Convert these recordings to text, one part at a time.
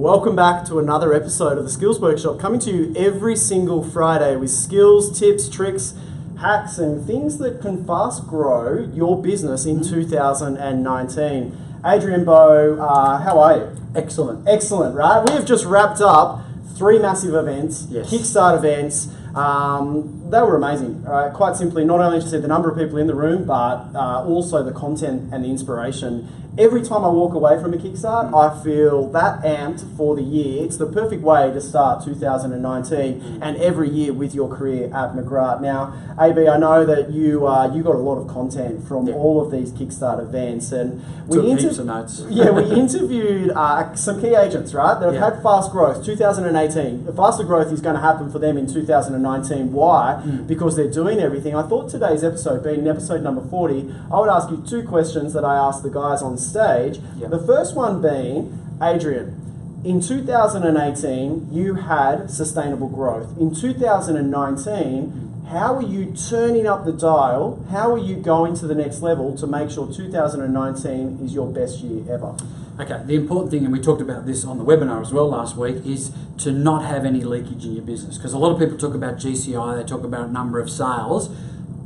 Welcome back to another episode of the Skills Workshop, coming to you every single Friday with skills, tips, tricks, hacks and things that can fast grow your business in 2019. Adrian Bo, how are you? Excellent. Excellent, right? We have just wrapped up 3 massive events, Yes. Kickstart events. They were amazing, right? Quite simply, not only just the number of people in the room, but also the content and the inspiration. Every time I walk away from a Kickstart, I feel that amped for the year. It's the perfect way to start 2019 and every year with your career at McGrath. Now, AB, I know that you got a lot of content from all of these Kickstart events, and Took heaps of notes. Yeah, we interviewed some key agents, right, that have had fast growth. 2018, the faster growth is going to happen for them in 2019. Why? Because they're doing everything. I thought today's episode, being episode number 40, I would ask you 2 questions that I asked the guys on stage. The first one being, Adrian, in 2018, you had sustainable growth. In 2019, how are you turning up the dial? How are you going to the next level to make sure 2019 is your best year ever? Okay, the important thing, and we talked about this on the webinar as well last week, is to not have any leakage in your business. Because a lot of people talk about GCI, they talk about number of sales.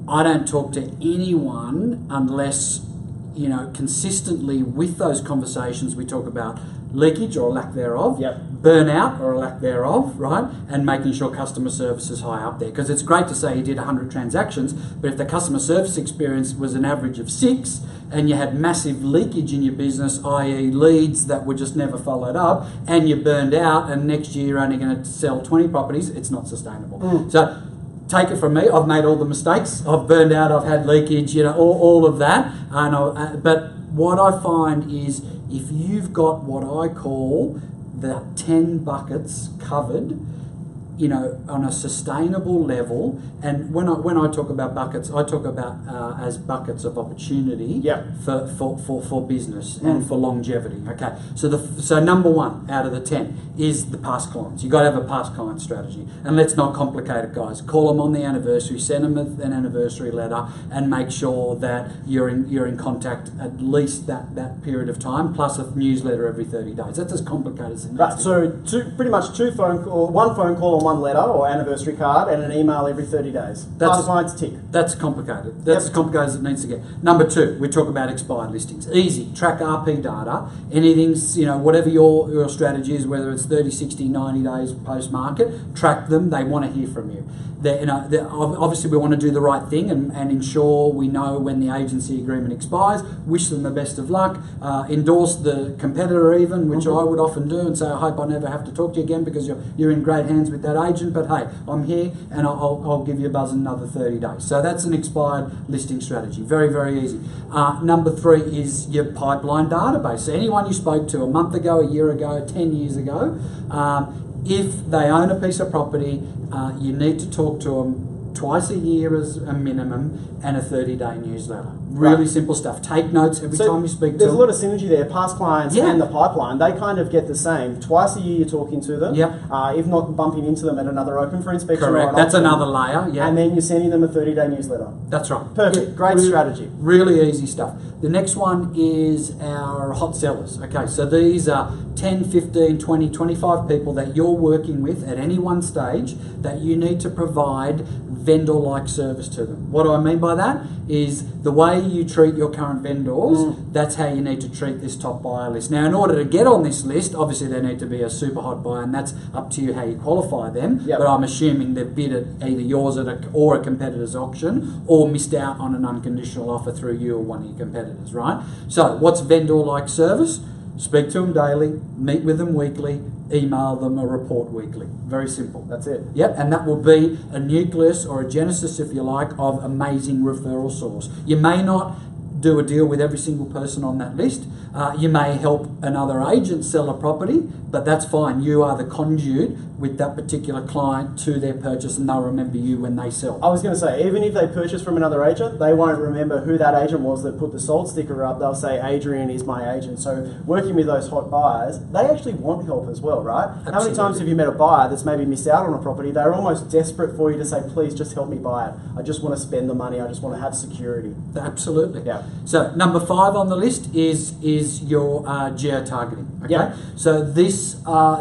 I don't talk to anyone unless, consistently with those conversations we talk about leakage or lack thereof, burnout or lack thereof, right? And making sure customer service is high up there. Because it's great to say you did 100 transactions, but if the customer service experience was an average of 6 and you had massive leakage in your business, i.e. leads that were just never followed up, and you're burned out and next year you're only going to sell 20 properties, it's not sustainable. So take it from me, I've made all the mistakes. I've burned out, I've had leakage, all of that. But what I find is if you've got what I call the 10 buckets covered, on a sustainable level, and when I talk about buckets, I talk about as buckets of opportunity for business and for longevity. Okay, so number 1 out of the 10 is the past clients. You've got to have a past client strategy, and let's not complicate it, guys. Call them on the anniversary, send them an anniversary letter, and make sure that you're in contact at least that period of time, plus a newsletter every 30 days. That's as complicated as it needs. Right, so pretty much 1 phone call and 1 letter or anniversary card and an email every 30 days. Past clients tick. That's complicated. That's as complicated as it needs to get. Number 2, we talk about expired listings. Easy. Track RP data. Anything's, whatever your strategy is, whether it's 30, 60, 90 days post-market, track them. They want to hear from you. Obviously, we want to do the right thing and ensure we know when the agency agreement expires. Wish them the best of luck. Endorse the competitor even, which I would often do, and say, I hope I never have to talk to you again because you're in great hands with that agent. But hey, I'm here and I'll give you a buzz in another 30 days. So that's an expired listing strategy. Very, very easy. Number 3 is your pipeline database. So anyone you spoke to a month ago, a year ago, 10 years ago, if they own a piece of property, you need to talk to them twice a year as a minimum and a 30-day newsletter. Really simple stuff. Take notes every time you speak to them. There's a lot of synergy there. Past clients and the pipeline, they kind of get the same. Twice a year you're talking to them. If not bumping into them at another open for inspection. Correct. That's another layer. And then you're sending them a 30-day newsletter. That's right. Perfect. Great strategy. Really easy stuff. The next one is our hot sellers. Okay, so these are 10, 15, 20, 25 people that you're working with at any one stage that you need to provide vendor-like service to them. What do I mean by that? Is the way you treat your current vendors, that's how you need to treat this top buyer list. Now, in order to get on this list, obviously they need to be a super hot buyer, and that's up to you how you qualify them. But I'm assuming they've bid at either yours or a competitor's auction, or missed out on an unconditional offer through you or one of your competitors, right? So what's vendor-like service? Speak to them daily, meet with them weekly, email them a report weekly. Very simple. That's it. And that will be a nucleus or a genesis, if you like, of amazing referral source. You may not do a deal with every single person on that list. You may help another agent sell a property, but that's fine. You are the conduit with that particular client to their purchase, and they'll remember you when they sell. I was going to say, even if they purchase from another agent, they won't remember who that agent was that put the sold sticker up. They'll say, Adrian is my agent. So working with those hot buyers, they actually want help as well, right? Absolutely. How many times have you met a buyer that's maybe missed out on a property? They're almost desperate for you to say, please just help me buy it. I just want to spend the money. I just want to have security. Absolutely. So number 5 on the list is your geo-targeting. Okay, Yeah. so this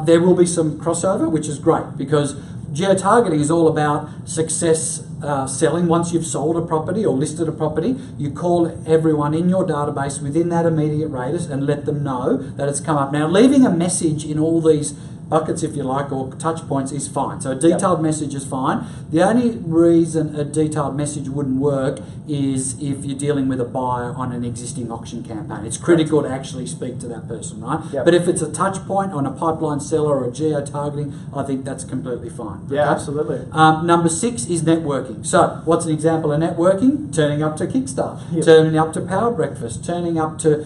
there will be some crossover, which is great because geo-targeting is all about success selling. Once you've sold a property or listed a property, you call everyone in your database within that immediate radius and let them know that it's come up. Now, leaving a message in all these buckets, if you like, or touch points is fine. So a detailed message is fine. The only reason a detailed message wouldn't work is if you're dealing with a buyer on an existing auction campaign. It's critical to actually speak to that person, right? Yep. But if it's a touch point on a pipeline seller or a geo-targeting, I think that's completely fine. Yeah, okay? absolutely. Number 6 is networking. So what's an example of networking? Turning up to Kickstart, Yep. turning up to Power Breakfast, turning up to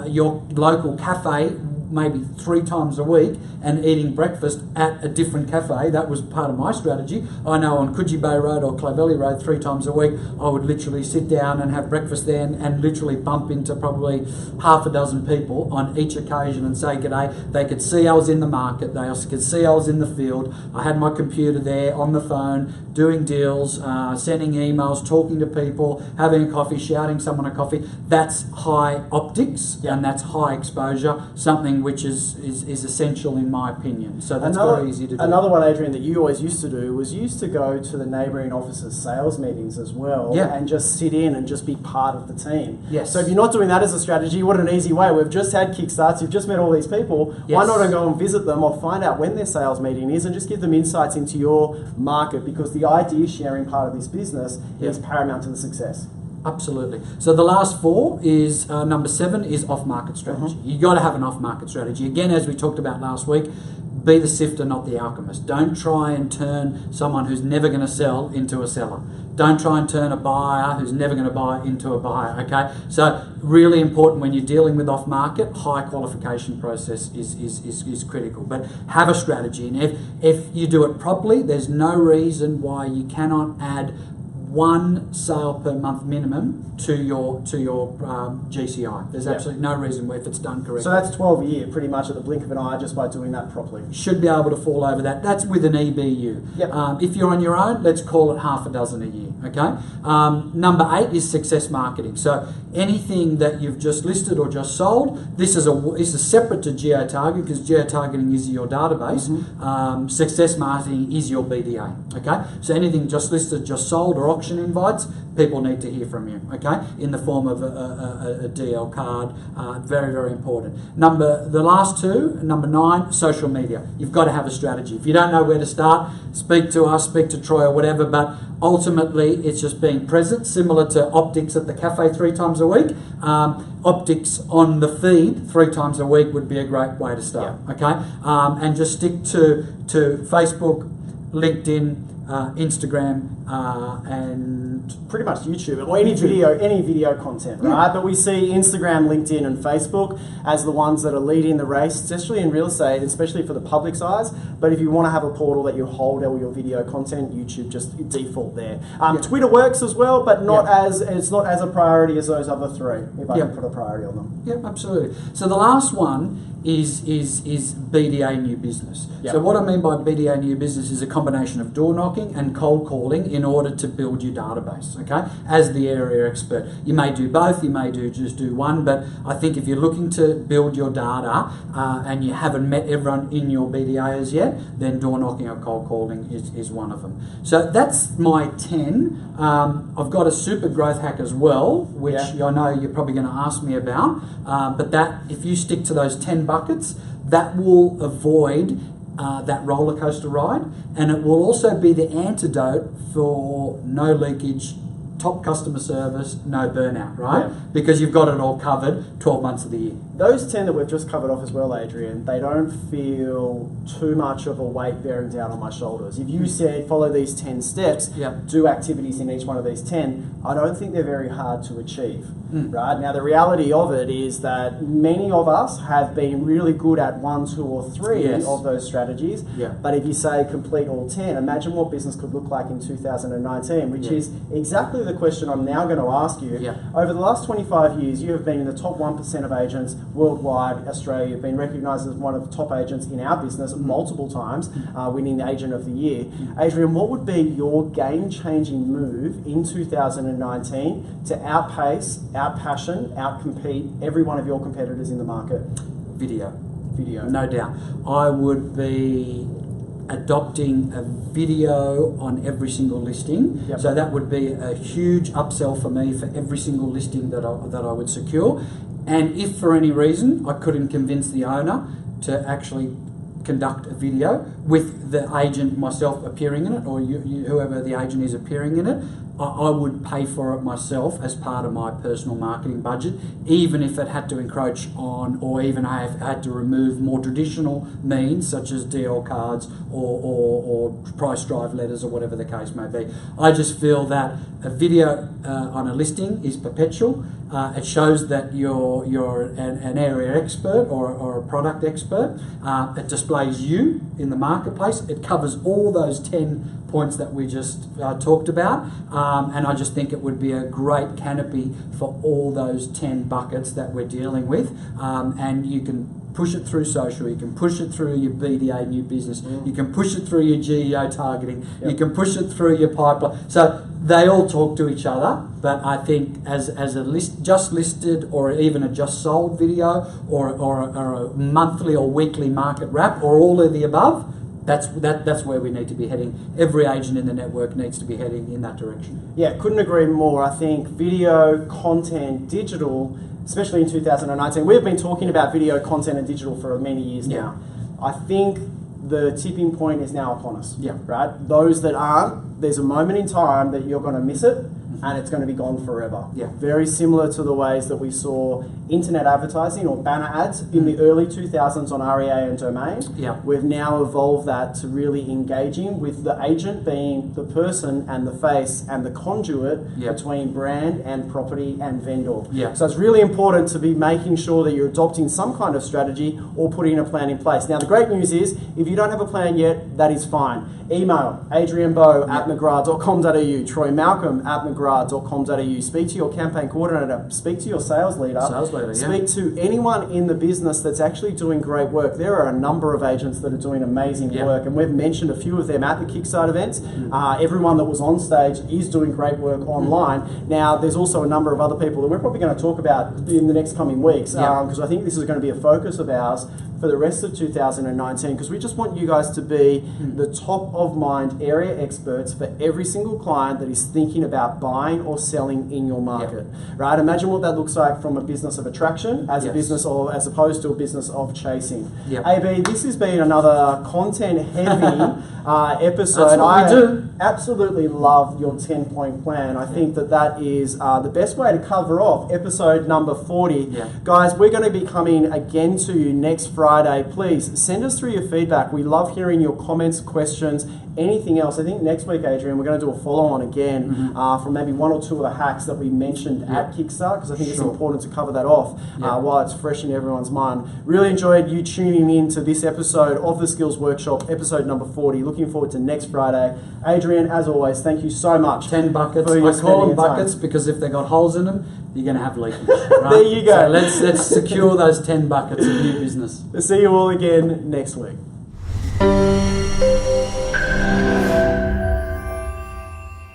your local cafe maybe 3 times a week and eating breakfast at a different cafe. That was part of my strategy. I know on Coogee Bay Road or Clovelly Road 3 times a week, I would literally sit down and have breakfast there and literally bump into probably half a dozen people on each occasion and say g'day. They could see I was in the market. They also could see I was in the field. I had my computer there on the phone, doing deals, sending emails, talking to people, having a coffee, shouting someone a coffee. That's high optics and that's high exposure, something which is essential in my opinion. So that's very easy to do. Another one, Adrian, that you always used to do was you used to go to the neighbouring offices' sales meetings as well and just sit in and just be part of the team. Yes. So if you're not doing that as a strategy, what an easy way. We've just had Kickstarts, you've just met all these people. Why not go and visit them or find out when their sales meeting is and just give them insights into your market, because the idea sharing part of this business is paramount to the success. Absolutely. So the last 4 is number 7 is off-market strategy. You got to have an off-market strategy. Again, as we talked about last week, be the sifter, not the alchemist. Don't try and turn someone who's never going to sell into a seller. Don't try and turn a buyer who's never going to buy into a buyer. Okay. So really important when you're dealing with off-market, high qualification process is critical. But have a strategy, and if you do it properly, there's no reason why you cannot add 1 sale per month minimum to your GCI. There's absolutely no reason where if it's done correctly. So that's 12 a year, pretty much at the blink of an eye, just by doing that properly. Should be able to fall over that. That's with an EBU. Yep. If you're on your own, let's call it half a dozen a year. Okay. Number 8 is success marketing. So anything that you've just listed or just sold, this is separate to geo-targeting, because geo-targeting is your database. Success marketing is your BDA. Okay. So anything just listed, just sold, or auction invites, people need to hear from you, okay, in the form of a DL card. Very, very important. The last 2, number 9, social media. You've got to have a strategy. If you don't know where to start, speak to us, speak to Troy or whatever, but ultimately it's just being present, similar to optics at the cafe 3 times a week. Optics on the feed 3 times a week would be a great way to start, okay? And just stick to Facebook, LinkedIn, Instagram, and pretty much YouTube or any video content, right? But we see Instagram, LinkedIn, and Facebook as the ones that are leading the race, especially in real estate, especially for the public's eyes. But if you want to have a portal that you hold all your video content, YouTube just default there. Twitter works as well, but it's not as a priority as those other 3. If I can put a priority on them. Yeah, absolutely. So the last one is BDA new business. So what I mean by BDA new business is a combination of door knocking and cold calling in order to build your database, okay? As the area expert. You may do both, you may just do one, but I think if you're looking to build your data and you haven't met everyone in your BDA as yet, then door knocking or cold calling is one of them. So that's my 10. I've got a super growth hack as well, which I know you're probably going to ask me about, but that if you stick to those 10 buckets, that will avoid that roller coaster ride, and it will also be the antidote for no leakage, top customer service, no burnout, right? Because you've got it all covered 12 months of the year. Those 10 that we've just covered off as well, Adrian, they don't feel too much of a weight bearing down on my shoulders. If you said follow these 10 steps, do activities in each one of these 10, I don't think they're very hard to achieve, right? Now, the reality of it is that many of us have been really good at 1, 2, or 3 of those strategies. But if you say complete all 10, imagine what business could look like in 2019, which is exactly the question I'm now going to ask you. Yeah. Over the last 25 years, you have been in the top 1% of agents worldwide, Australia. You've been recognised as one of the top agents in our business multiple times, winning the Agent of the Year. Adrian, what would be your game-changing move in 2019 to outpace, outpassion, outcompete every one of your competitors in the market? Video. Video. No doubt. I would be adopting a video on every single listing. Yep. So that would be a huge upsell for me for every single listing that I would secure. And if for any reason I couldn't convince the owner to actually conduct a video with the agent myself appearing in it, or whoever the agent is appearing in it, I would pay for it myself as part of my personal marketing budget, even if it had to encroach on, or even I had to remove more traditional means such as DL cards or price drive letters or whatever the case may be. I just feel that a video on a listing is perpetual. It shows that you're an area expert or a product expert. It displays you in the marketplace. It covers all those 10 points that we just talked about, and I just think it would be a great canopy for all those 10 buckets that we're dealing with, and you can push it through social, you can push it through your BDA new business, you can push it through your GEO targeting, you can push it through your pipeline. So they all talk to each other, but I think as a just listed or even a just sold video or a monthly or weekly market wrap or all of the above, that's where we need to be heading. Every agent in the network needs to be heading in that direction. Yeah, couldn't agree more. I think video, content, digital, especially in 2019, we've been talking about video, content and digital for many years now. I think the tipping point is now upon us. Yeah. Right? Those that aren't, there's a moment in time that you're going to miss it and it's going to be gone forever. Yeah. Very similar to the ways that we saw internet advertising or banner ads in the early 2000s on REA and Domain. Yeah. We've now evolved that to really engaging with the agent being the person and the face and the conduit between brand and property and vendor. Yeah. So it's really important to be making sure that you're adopting some kind of strategy or putting a plan in place. Now the great news is, if you don't have a plan yet, that is fine. Email adrianbo@mcgrath.com.au, Troy Malcolm @mcgrath.com.au. Speak to your campaign coordinator, speak to your sales leader, speak to anyone in the business that's actually doing great work. There are a number of agents that are doing amazing work, and we've mentioned a few of them at the Kickstart events. Everyone that was on stage is doing great work online. Now there's also a number of other people that we're probably going to talk about in the next coming weeks, because I think this is going to be a focus of ours for the rest of 2019, because we just want you guys to be the top of mind area experts for every single client that is thinking about buying or selling in your market. Right? Imagine what that looks like from a business of attraction as a business, or as opposed to a business of chasing. AB, this has been another content heavy episode. I absolutely love your 10-point plan. I think that is the best way to cover off episode number 40. Guys, we're going to be coming again to you next Friday. Please send us through your feedback. We love hearing your comments, questions, anything else. I think next week, Adrian, we're going to do a follow-on again from maybe one or two of the hacks that we mentioned at Kickstart, because I think it's important to cover that off while it's fresh in everyone's mind. Really enjoyed you tuning in to this episode of the Skills Workshop, episode number 40. Looking forward to next Friday. Adrian, as always, thank you so much. 10 buckets. I call them buckets because if they've got holes in them, you're going to have leakage. Right? There you go. So let's secure those 10 buckets of new business. See you all again next week.